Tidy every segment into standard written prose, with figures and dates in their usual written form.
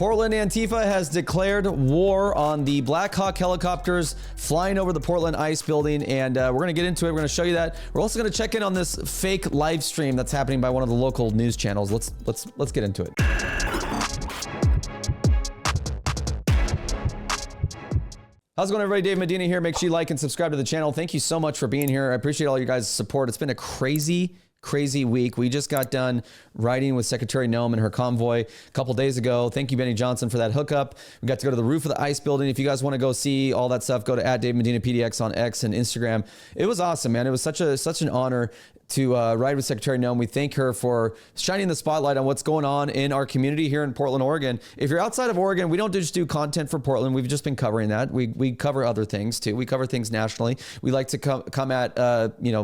Portland Antifa has declared war on the Black Hawk helicopters flying over the Portland ICE building, and we're going to get into it. We're going to show you that. We're also going to check in on this fake live stream that's happening by one of the local news channels. Let's get into it. How's it going, everybody? Dave Medina here. Make sure you like and subscribe to the channel. Thank you so much for being here. I appreciate all you guys' support. It's been a crazy week. We just got done riding with Secretary Noem and her convoy a couple days ago. Thank you, Benny Johnson, for that hookup. We got to go to the roof of the ICE building. If you guys want to go see all that stuff, go to @DaveMedinaPDX on X and Instagram. It was awesome, man. It was such an honor to ride with Secretary Noem. We thank her for shining the spotlight on what's going on in our community here in Portland, Oregon. If you're outside of Oregon, we don't just do content for Portland. We've just been covering that. We cover other things too. We cover things nationally. We like to come at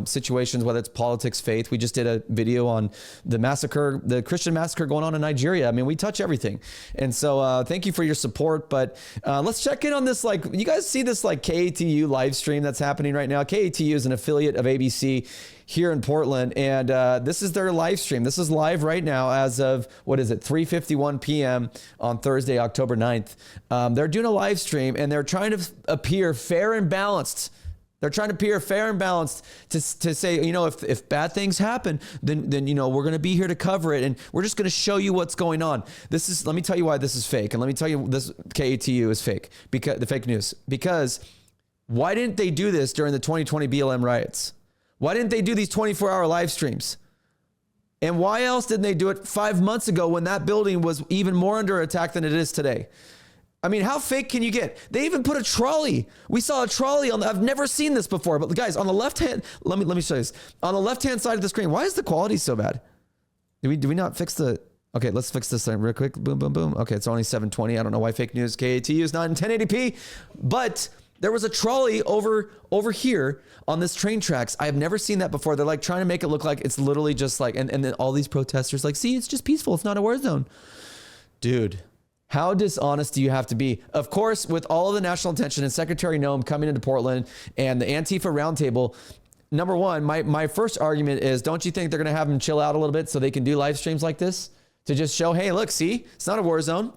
situations, whether it's politics, faith. We just did a video on the massacre, the Christian massacre going on in Nigeria. I mean, we touch everything. And so thank you for your support. But let's check in on this. Like, you guys see this like KATU live stream that's happening right now. KATU is an affiliate of ABC here in Portland, and this is their live stream. This is live right now as of, 3:51 p.m. on Thursday, October 9th. They're doing a live stream, and they're trying to appear fair and balanced. They're trying to appear fair and balanced to say, if bad things happen, then we're going to be here to cover it, and we're just going to show you what's going on. Let me tell you why this is fake, and let me tell you this KATU is fake, because the fake news. Because why didn't they do this during the 2020 BLM riots? Why didn't they do these 24-hour live streams? And why else didn't they do it 5 months ago when that building was even more under attack than it is today? I mean, how fake can you get? They even put a trolley. We saw a trolley I've never seen this before, but guys, on the left hand, let me show you this. On the left-hand side of the screen, why is the quality so bad? Do we not fix the... Okay, let's fix this thing real quick. Boom, boom, boom. Okay, it's only 720. I don't know why fake news KATU is not in 1080p, but there was a trolley over here on this train tracks. I have never seen that before. They're like trying to make it look like it's literally just like, and then all these protesters like, see, it's just peaceful. It's not a war zone. Dude, how dishonest do you have to be? Of course, with all of the national attention and Secretary Noem coming into Portland and the Antifa roundtable, number one, my first argument is, don't you think they're going to have them chill out a little bit so they can do live streams like this to just show, hey, look, see, it's not a war zone.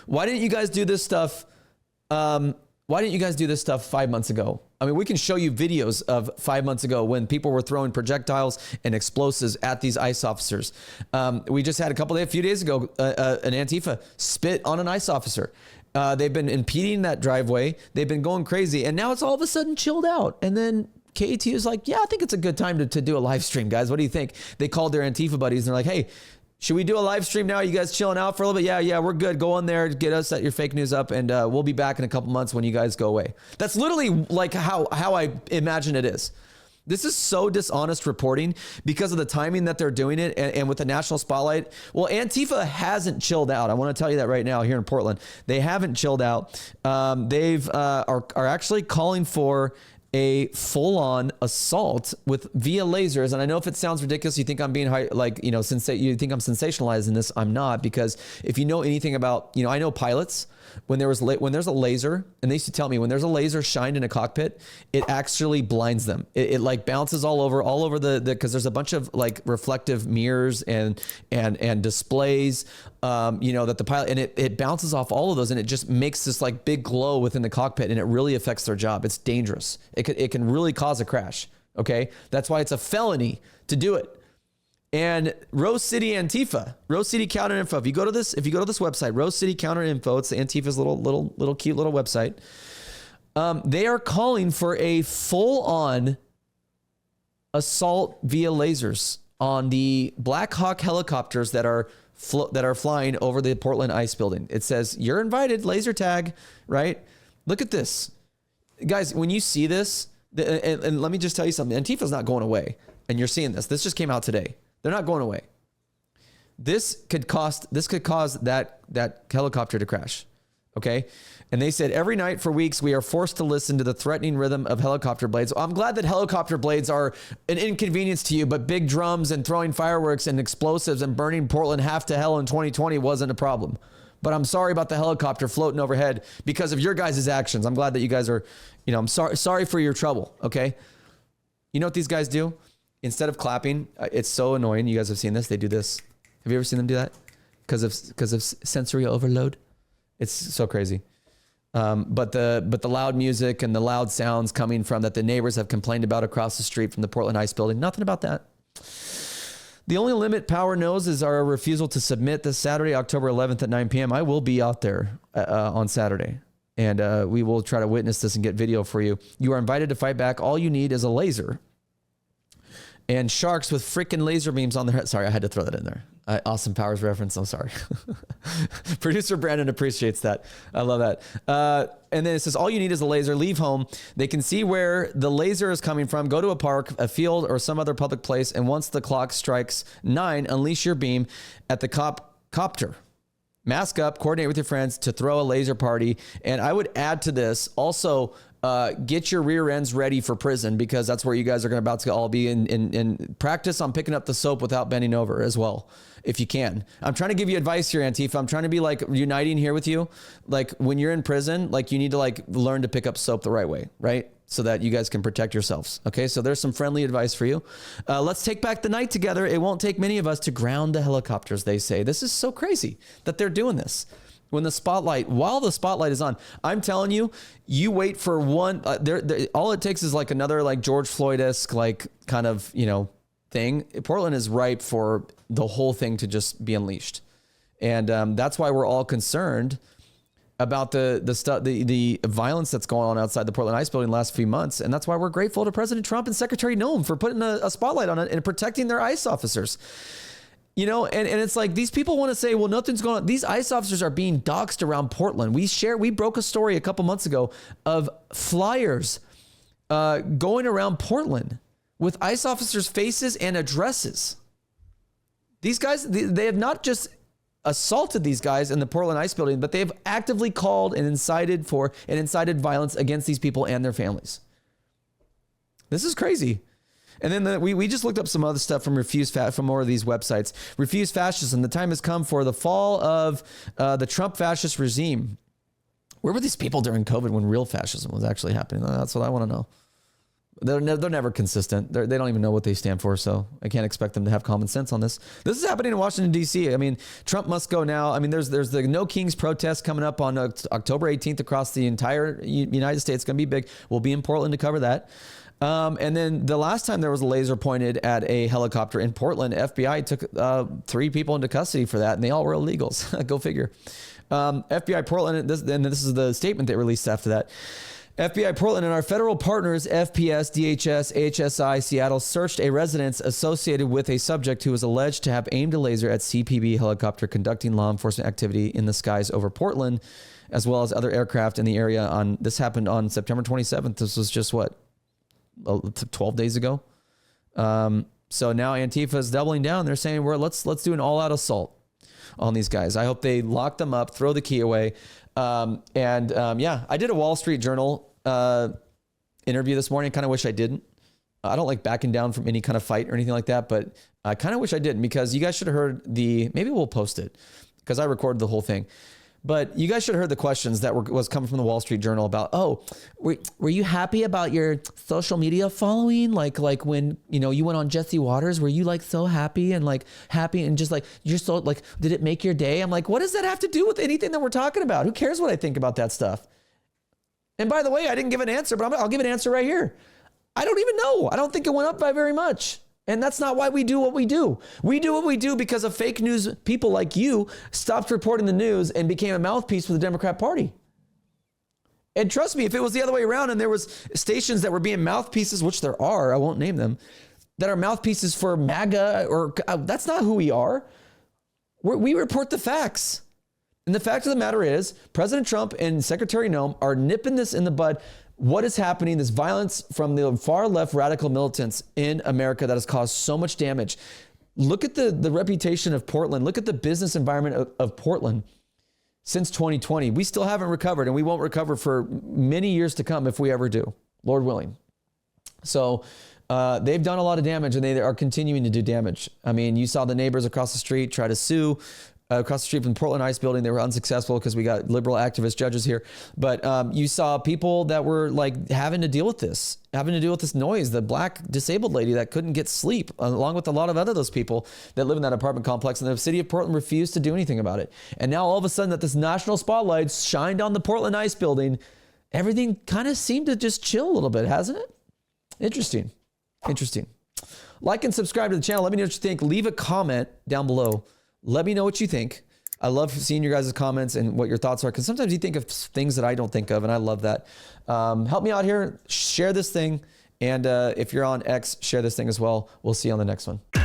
Why didn't you guys do this stuff? Why didn't you guys do this stuff 5 months ago? I mean, we can show you videos of 5 months ago when people were throwing projectiles and explosives at these ICE officers. We just had a few days ago, an Antifa spit on an ICE officer. They've been impeding that driveway. They've been going crazy. And now it's all of a sudden chilled out. And then KATU is like, yeah, I think it's a good time to do a live stream, guys. What do you think? They called their Antifa buddies and they're like, hey, should we do a live stream now? You guys chilling out for a little bit? Yeah, we're good. Go on there, get us your fake news up, and we'll be back in a couple months when you guys go away. That's literally like how I imagine it is. This is so dishonest reporting because of the timing that they're doing it and with the national spotlight. Well, Antifa hasn't chilled out. I want to tell you that right now here in Portland. They haven't chilled out. They've are actually calling for a full-on assault via lasers. And I know if it sounds ridiculous, you think I'm being you think I'm sensationalizing this. I'm not, because if you know anything about, I know pilots, when there's a laser, and they used to tell me when there's a laser shined in a cockpit, it actually blinds them. It like bounces all over because there's a bunch of like reflective mirrors and displays, that the pilot, and it bounces off all of those, and it just makes this like big glow within the cockpit, and it really affects their job. It's dangerous. It can really cause a crash. Okay. That's why it's a felony to do it. And Rose City Antifa, Rose City Counter Info. If you go to this website, Rose City Counter Info, it's the Antifa's little cute little website. They are calling for a full-on assault via lasers on the Black Hawk helicopters that are flying over the Portland ICE building. It says you're invited, laser tag, right? Look at this, guys. When you see this, and let me just tell you something. Antifa's not going away, and you're seeing this. This just came out today. They're not going away. This could cause that helicopter to crash. Okay. And they said every night for weeks, we are forced to listen to the threatening rhythm of helicopter blades. I'm glad that helicopter blades are an inconvenience to you, but big drums and throwing fireworks and explosives and burning Portland half to hell in 2020 wasn't a problem. But I'm sorry about the helicopter floating overhead because of your guys' actions. I'm glad that you guys are, I'm sorry for your trouble. Okay. You know what these guys do? Instead of clapping, it's so annoying. You guys have seen this. They do this. Have you ever seen them do that? because of sensory overload. It's so crazy. But the loud music and the loud sounds coming from that the neighbors have complained about across the street from the Portland Ice Building, nothing about that. The only limit power knows is our refusal to submit this Saturday, October 11th at 9 p.m. I will be out there on Saturday, and we will try to witness this and get video for you. You are invited to fight back. All you need is a laser and sharks with freaking laser beams on their head. Sorry, I had to throw that in there. Austin Powers reference. I'm sorry. Producer Brandon appreciates that. I love that. And then it says, all you need is a laser. Leave home. They can see where the laser is coming from. Go to a park, a field, or some other public place. And once the clock strikes 9, unleash your beam at the copter. Mask up, coordinate with your friends to throw a laser party. And I would add to this also, get your rear ends ready for prison, because that's where you guys are about to all be, and practice on picking up the soap without bending over as well, if you can. I'm trying to give you advice here, Antifa. I'm trying to be like uniting here with you. Like when you're in prison, like you need to like learn to pick up soap the right way, right? So that you guys can protect yourselves. Okay, so there's some friendly advice for you. Let's take back the night together. It won't take many of us to ground the helicopters, they say. This is so crazy that they're doing this. While the spotlight is on, I'm telling you, you wait for one. All it takes is like another like George Floyd-esque like kind of thing. Portland is ripe for the whole thing to just be unleashed, and that's why we're all concerned about the violence that's going on outside the Portland Ice Building the last few months, and that's why we're grateful to President Trump and Secretary Noem for putting a spotlight on it and protecting their ICE officers. And it's like these people want to say, well, nothing's going on. These ICE officers are being doxxed around Portland. We broke a story a couple months ago of flyers going around Portland with ICE officers' faces and addresses. These guys, they have not just assaulted these guys in the Portland Ice Building, but they have actively called and incited violence against these people and their families. This is crazy. And then we just looked up some other stuff from from more of these websites. Refuse Fascism. The time has come for the fall of the Trump fascist regime. Where were these people during COVID when real fascism was actually happening? That's what I want to know. They're never consistent. They don't even know what they stand for, so I can't expect them to have common sense on this. This is happening in Washington, D.C. I mean, Trump must go now. I mean, there's the No Kings protest coming up on October 18th across the entire United States. It's going to be big. We'll be in Portland to cover that. And then the last time there was a laser pointed at a helicopter in Portland, FBI took 3 people into custody for that, and they all were illegals. Go figure. FBI Portland, and this is the statement they released after that. FBI Portland and our federal partners, FPS, DHS, HSI, Seattle, searched a residence associated with a subject who was alleged to have aimed a laser at CPB helicopter conducting law enforcement activity in the skies over Portland, as well as other aircraft in the area. This happened on September 27th. This was just 12 days ago. So now Antifa is doubling down. They're saying let's do an all-out assault on these guys. I hope they lock them up, throw the key away. I did a Wall Street Journal interview this morning. Kind of wish I didn't. I don't like backing down from any kind of fight or anything like that, but I kind of wish I didn't, because you guys should have heard maybe we'll post it because I recorded the whole thing. But you guys should have heard the questions that was coming from the Wall Street Journal about, were you happy about your social media following? Like when, you went on Jesse Waters, were you like so happy and just like, you're so like, did it make your day? I'm like, what does that have to do with anything that we're talking about? Who cares what I think about that stuff? And by the way, I didn't give an answer, but I'll give an answer right here. I don't even know. I don't think it went up by very much. And that's not why we do what we do. We do what we do because of fake news people like you stopped reporting the news and became a mouthpiece for the Democrat Party. And trust me, if it was the other way around and there was stations that were being mouthpieces, which there are, I won't name them, that are mouthpieces for MAGA, or that's not who we are. We report the facts. And the fact of the matter is, President Trump and Secretary Noem are nipping this in the bud. What is happening, this violence from the far left radical militants in America that has caused so much damage. Look at the reputation of Portland. Look at the business environment of Portland since 2020. We still haven't recovered, and we won't recover for many years to come if we ever do, Lord willing. So they've done a lot of damage, and they are continuing to do damage. I mean, you saw the neighbors across the street try to sue across the street from the Portland Ice building. They were unsuccessful because we got liberal activist judges here. But you saw people that were like having to deal with this noise. The black disabled lady that couldn't get sleep, along with a lot of those people that live in that apartment complex. And the city of Portland refused to do anything about it. And now all of a sudden that this national spotlight shined on the Portland Ice building, everything kind of seemed to just chill a little bit, hasn't it? Interesting. Like and subscribe to the channel. Let me know what you think. Leave a comment down below. Let me know what you think. I love seeing your guys' comments and what your thoughts are, because sometimes you think of things that I don't think of, and I love that. Help me out here. Share this thing. And if you're on X, share this thing as well. We'll see you on the next one.